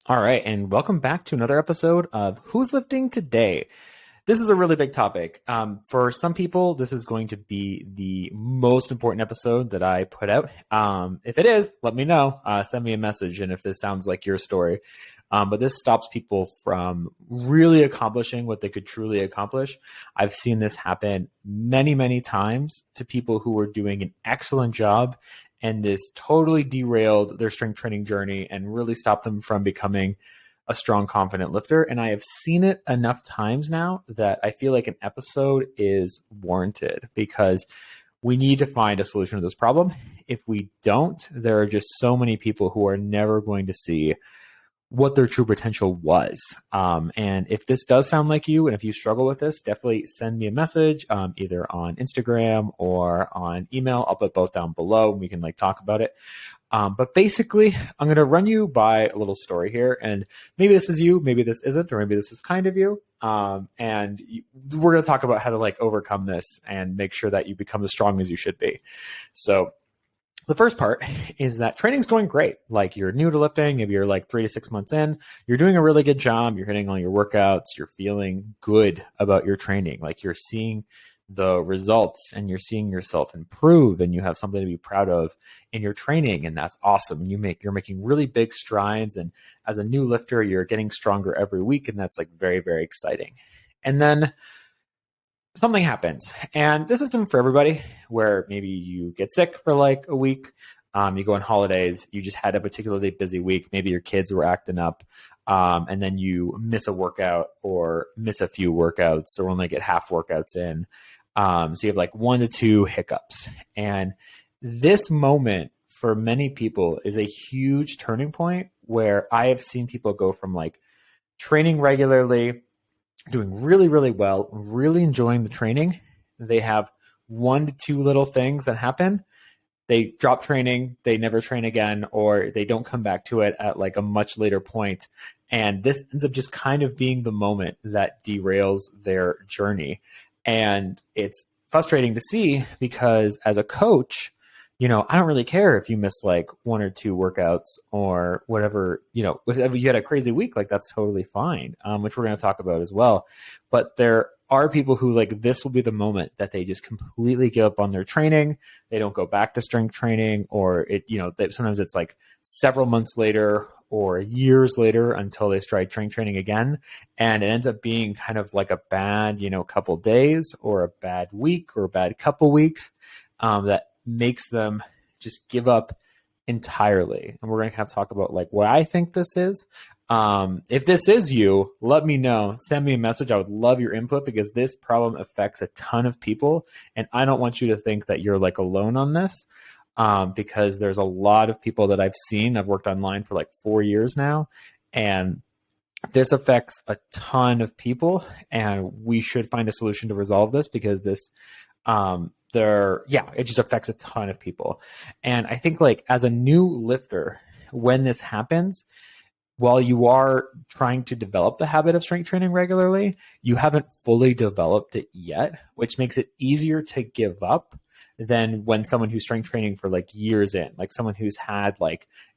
All right, and welcome back to another episode of Who's Lifting Today? This is a really big topic. For some people, this is going to be the most important episode that I put out. If it is, let me know. Send me a message, and if this sounds like your story. But this stops people from really accomplishing what they could truly accomplish. I've seen this happen many, many times to people who were doing an excellent job, and this totally derailed their strength training journey and really stopped them from becoming a strong, confident lifter. And I have seen it enough times now that I feel like an episode is warranted because we need to find a solution to this problem. If we don't, there are just so many people who are never going to see what their true potential was. And if this does sound like you, and if you struggle with this, definitely send me a message, either on Instagram or on email. I'll put both down below and we can talk about it. But basically, I'm going to run you by a little story here, and maybe this is you, maybe this isn't, or maybe this is kind of you. And we're going to talk about how to overcome this and make sure that you become as strong as you should be. So the first part is that training's going great. You're new to lifting, maybe you're 3 to 6 months in, you're doing a really good job, you're hitting all your workouts, you're feeling good about your training. You're seeing the results and you're seeing yourself improve and you have something to be proud of in your training, and that's awesome. You're making really big strides, and as a new lifter, you're getting stronger every week, and that's very, very exciting. And then something happens, and this is different for everybody, where maybe you get sick for a week, you go on holidays, you just had a particularly busy week, maybe your kids were acting up, and then you miss a workout or miss a few workouts or only get half workouts in. So you have 1 to 2 hiccups. And this moment for many people is a huge turning point, where I have seen people go from training regularly, doing really, really well, really enjoying the training. They have 1 to 2 little things that happen. They drop training, they never train again, or they don't come back to it at a much later point. And this ends up just kind of being the moment that derails their journey. And it's frustrating to see, because as a coach, I don't really care if you miss 1 or 2 workouts or whatever, if you had a crazy week, that's totally fine, which we're going to talk about as well. But there are people who this will be the moment that they just completely give up on their training. They don't go back to strength training, or sometimes it's several months later or years later until they start strength training again. And it ends up being kind of a bad, couple days or a bad week or a bad couple weeks, that makes them just give up entirely. And we're going to kind of talk about what I think this is. If this is you, let me know. Send me a message. I would love your input, because this problem affects a ton of people. And I don't want you to think that you're alone on this, because there's a lot of people that I've seen. I've worked online for 4 years now, and this affects a ton of people, and we should find a solution to resolve this, because this, it just affects a ton of people. And I think as a new lifter, when this happens, while you are trying to develop the habit of strength training regularly, you haven't fully developed it yet, which makes it easier to give up than when someone who's strength training for years in, someone who's had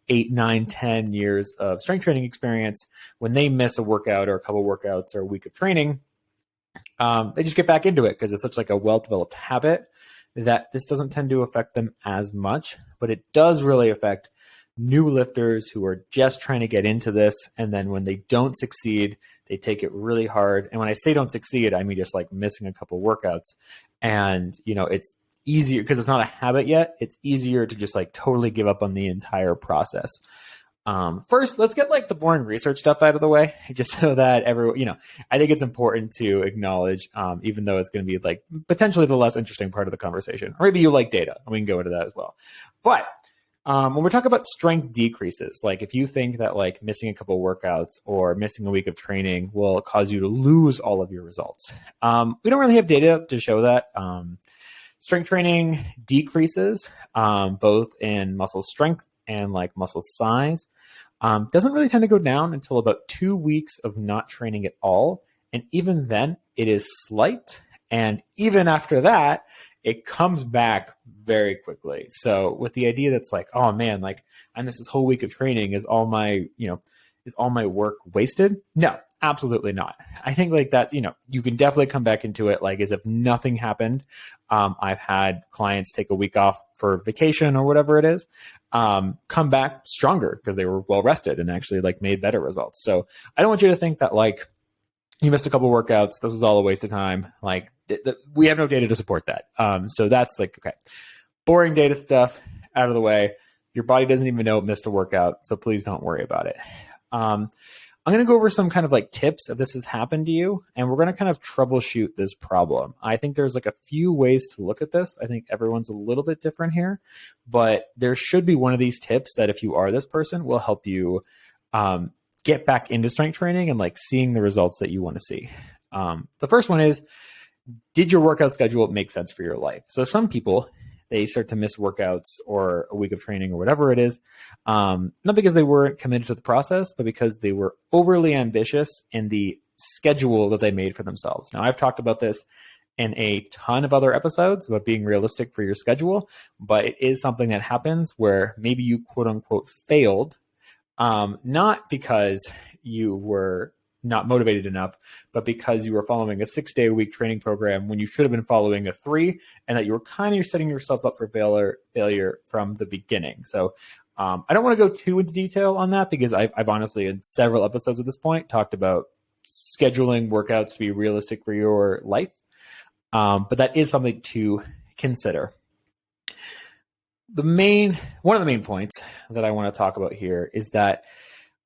8, 9, 10 years of strength training experience. When they miss a workout or a couple workouts or a week of training, they just get back into it, because it's such a well-developed habit that this doesn't tend to affect them as much. But it does really affect new lifters who are just trying to get into this, and then when they don't succeed, they take it really hard. And when I say don't succeed, I mean just missing a couple workouts. And it's easier, because it's not a habit yet, it's easier to just totally give up on the entire process. First, let's get the boring research stuff out of the way, just so that everyone, I think it's important to acknowledge, even though it's going to be potentially the less interesting part of the conversation, or maybe you like data, and we can go into that as well. But when we're talking about strength decreases, if you think that missing a couple workouts or missing a week of training will cause you to lose all of your results, we don't really have data to show that. Strength training decreases, both in muscle strength and muscle size, doesn't really tend to go down until about 2 weeks of not training at all. And even then, it is slight. And even after that, it comes back very quickly. So with the idea that's oh man, I missed this whole week of training, is all my, is all my work wasted? No, absolutely not. I think like that, you can definitely come back into it like as if nothing happened. I've had clients take a week off for vacation or whatever it is, come back stronger because they were well rested and actually like made better results. So I don't want you to think that like you missed a couple workouts, this was all a waste of time. Like we have no data to support that. So that's like, okay, boring data stuff out of the way. Your body doesn't even know it missed a workout, so please don't worry about it. I'm going to go over some kind of like tips if this has happened to you, and we're going to kind of troubleshoot this problem. I think there's like a few ways to look at this. I think everyone's a little bit different here, but there should be one of these tips that if you are this person will help you get back into strength training and like seeing the results that you want to see. The first one is, did your workout schedule make sense for your life? So some people, they start to miss workouts or a week of training or whatever it is, not because they weren't committed to the process, but because they were overly ambitious in the schedule that they made for themselves. Now, I've talked about this in a ton of other episodes about being realistic for your schedule, but it is something that happens where maybe you quote unquote failed, not because you were not motivated enough, but because you were following a 6-day-a-week training program when you should have been following a 3, and that you were kind of setting yourself up for failure from the beginning. So I don't want to go too into detail on that because I've honestly, in several episodes at this point, talked about scheduling workouts to be realistic for your life. But that is something to consider. One of the main points that I want to talk about here is that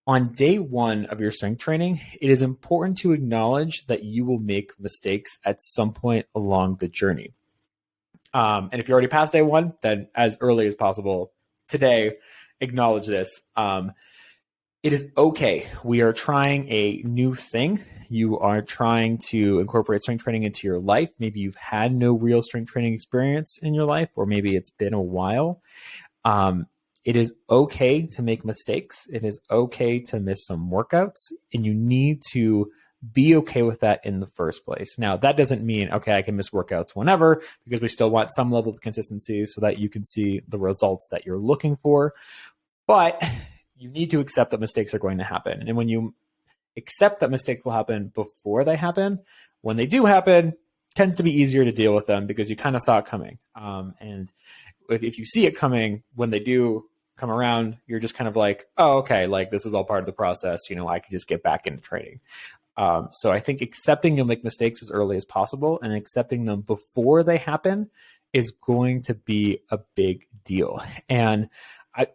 on day one of your strength training, it is important to acknowledge that you will make mistakes at some point along the journey. And if you're already past day one, then as early as possible today, acknowledge this. It is okay. We are trying a new thing. You are trying to incorporate strength training into your life. Maybe you've had no real strength training experience in your life, or maybe it's been a while. It is okay to make mistakes. It is okay to miss some workouts, and you need to be okay with that in the first place. Now, that doesn't mean, okay, I can miss workouts whenever, because we still want some level of consistency so that you can see the results that you're looking for. But you need to accept that mistakes are going to happen. And when you accept that mistakes will happen before they happen, when they do happen, it tends to be easier to deal with them because you kind of saw it coming. And if you see it coming, when they do come around, you're just kind of like, oh, okay, like this is all part of the process. I can just get back into training. So I think accepting you'll make mistakes as early as possible and accepting them before they happen is going to be a big deal. And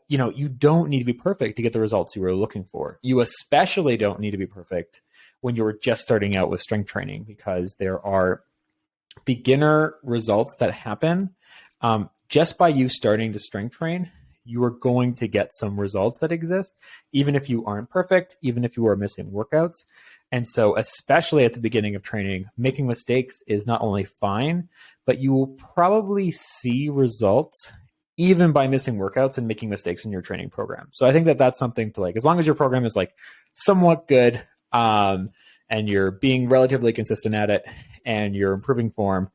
you don't need to be perfect to get the results you were looking for. You especially don't need to be perfect when you're just starting out with strength training, because there are beginner results that happen just by you starting to strength train. You are going to get some results that exist, even if you aren't perfect, even if you are missing workouts. And so, especially at the beginning of training, making mistakes is not only fine, but you will probably see results even by missing workouts and making mistakes in your training program. So I think that that's something to like, as long as your program is like somewhat good, and you're being relatively consistent at it and you're improving form,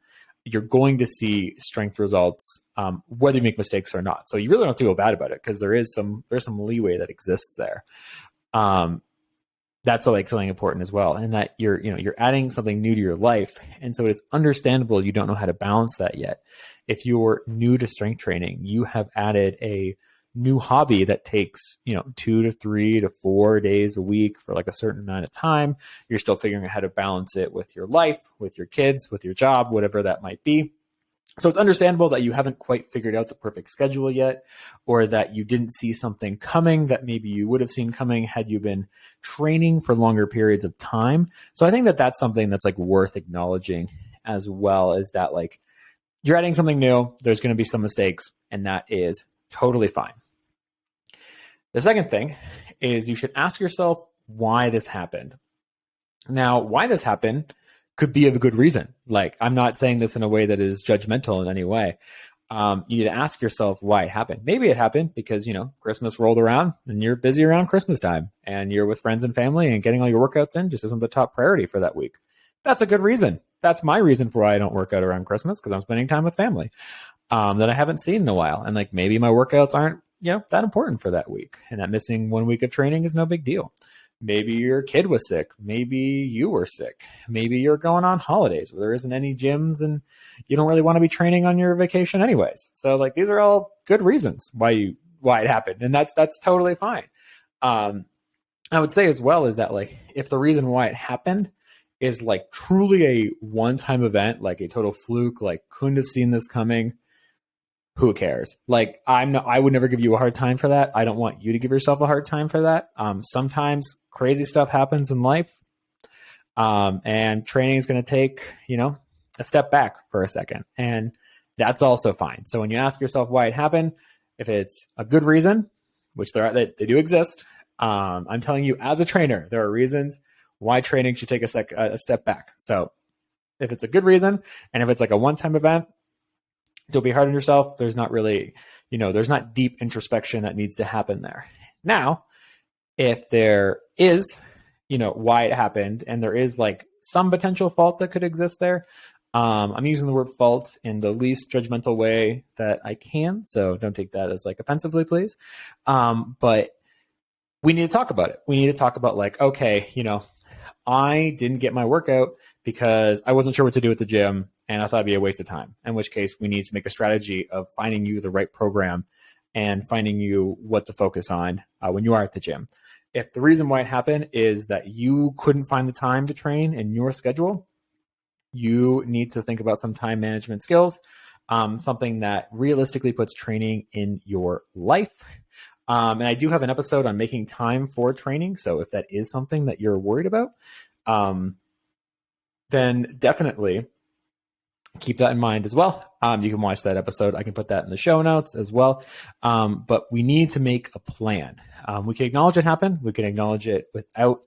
you're going to see strength results, whether you make mistakes or not. So you really don't have to feel bad about it, because there's some leeway that exists there. That's like something important as well, and that you're adding something new to your life, and so it is understandable you don't know how to balance that yet. If you're new to strength training, you have added a new hobby that takes 2 to 3 to 4 days a week for like a certain amount of time. You're still figuring out how to balance it with your life, with your kids, with your job, whatever that might be. So it's understandable that you haven't quite figured out the perfect schedule yet, or that you didn't see something coming that maybe you would have seen coming had you been training for longer periods of time. So I think that that's something that's like worth acknowledging, as well as that like you're adding something new, there's going to be some mistakes, and that is totally fine. The second thing is you should ask yourself why this happened. Now, why this happened could be of a good reason. Like, I'm not saying this in a way that is judgmental in any way. You need to ask yourself why it happened. Maybe it happened because, Christmas rolled around and you're busy around Christmas time and you're with friends and family, and getting all your workouts in just isn't the top priority for that week. That's a good reason. That's my reason for why I don't work out around Christmas, because I'm spending time with family that I haven't seen in a while. And like, maybe my workouts aren't, that important for that week, and that missing 1 week of training is no big deal. Maybe your kid was sick. Maybe you were sick. Maybe you're going on holidays where there isn't any gyms and you don't really want to be training on your vacation anyways. So like these are all good reasons why it happened. And that's totally fine. I would say as well is that like if the reason why it happened is like truly a one-time event, like a total fluke, like couldn't have seen this coming, who cares? Like I would never give you a hard time for that. I don't want you to give yourself a hard time for that. Sometimes crazy stuff happens in life. And training is going to take, a step back for a second, and that's also fine. So when you ask yourself why it happened, if it's a good reason, which they do exist, I'm telling you as a trainer, there are reasons why training should take a step back. So if it's a good reason, and if it's like a one-time event, don't be hard on yourself. There's not really, there's not deep introspection that needs to happen there. Now, if there is, why it happened, and there is like some potential fault that could exist there, I'm using the word fault in the least judgmental way that I can. So don't take that as like offensively, please. But we need to talk about it. We need to talk about like, okay, I didn't get my workout because I wasn't sure what to do at the gym and I thought it'd be a waste of time, in which case we need to make a strategy of finding you the right program and finding you what to focus on when you are at the gym. If the reason why it happened is that you couldn't find the time to train in your schedule, you need to think about some time management skills, something that realistically puts training in your life. And I do have an episode on making time for training. So if that is something that you're worried about, then definitely keep that in mind as well. You can watch that episode. I can put that in the show notes as well. But we need to make a plan. We can acknowledge it happened. We can acknowledge it without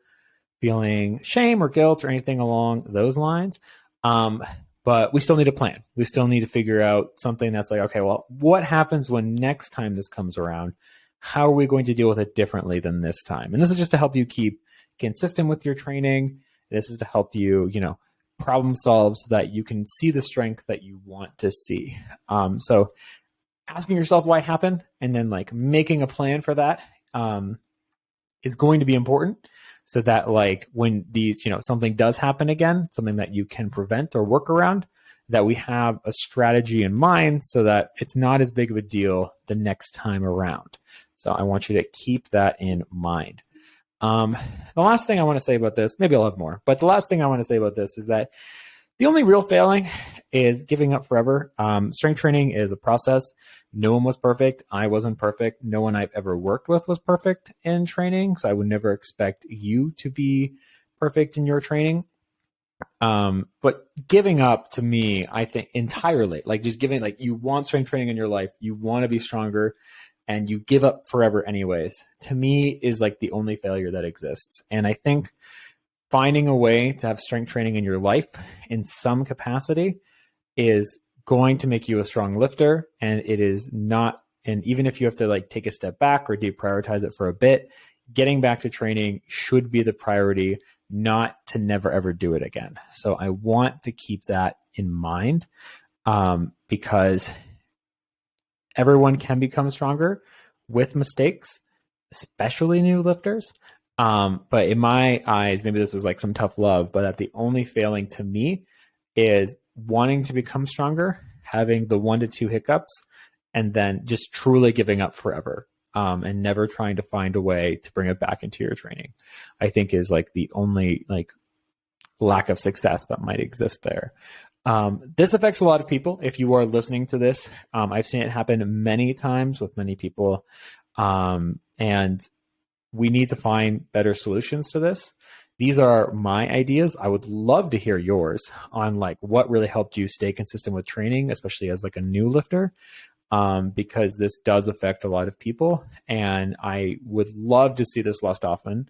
feeling shame or guilt or anything along those lines. But we still need a plan. We still need to figure out something that's like, okay, well, what happens when next time this comes around? How are we going to deal with it differently than this time? And this is just to help you keep consistent with your training. This is to help you, problem solve so that you can see the strength that you want to see. So asking yourself why it happened and then like making a plan for that is going to be important, so that like when these, something does happen again, something that you can prevent or work around, that we have a strategy in mind so that it's not as big of a deal the next time around. So I want you to keep that in mind. The last thing I want to say about this, maybe I'll have more, but the last thing I want to say about this is that the only real failing is giving up forever. Strength training is a process. No one was perfect. I wasn't perfect. No one I've ever worked with was perfect in training. So I would never expect you to be perfect in your training. But giving up, to me, I think entirely, like just giving, like you want strength training in your life, you want to be stronger, and you give up forever anyways, to me is like the only failure that exists. And I think finding a way to have strength training in your life in some capacity is going to make you a strong lifter. And it is not, and even if you have to like take a step back or deprioritize it for a bit, getting back to training should be the priority, not to never ever do it again. So I want to keep that in mind, because everyone can become stronger with mistakes, especially new lifters. But in my eyes, maybe this is like some tough love, but that the only failing to me is wanting to become stronger, having the 1 to 2 hiccups, and then just truly giving up forever, and never trying to find a way to bring it back into your training, I think is like the only like lack of success that might exist there. This affects a lot of people. If you are listening to this, I've seen it happen many times with many people. And we need to find better solutions to this. These are my ideas. I would love to hear yours on like what really helped you stay consistent with training, especially as like a new lifter, because this does affect a lot of people. And I would love to see this less often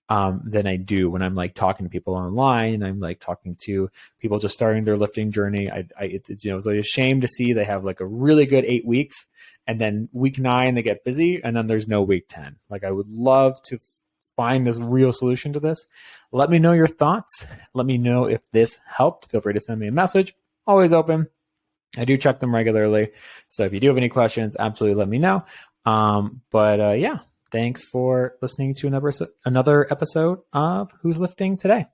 than I do when I'm like talking to people online, and I'm like talking to people just starting their lifting journey. It's like a shame to see they have like a really good 8 weeks, and then week 9 they get busy, and then there's no week 10. Like I would love to find this real solution to this. Let me know your thoughts. Let me know if this helped. Feel free to send me a message. Always open. I do check them regularly. So if you do have any questions, absolutely let me know. Yeah. Thanks for listening to another episode of Who's Lifting Today.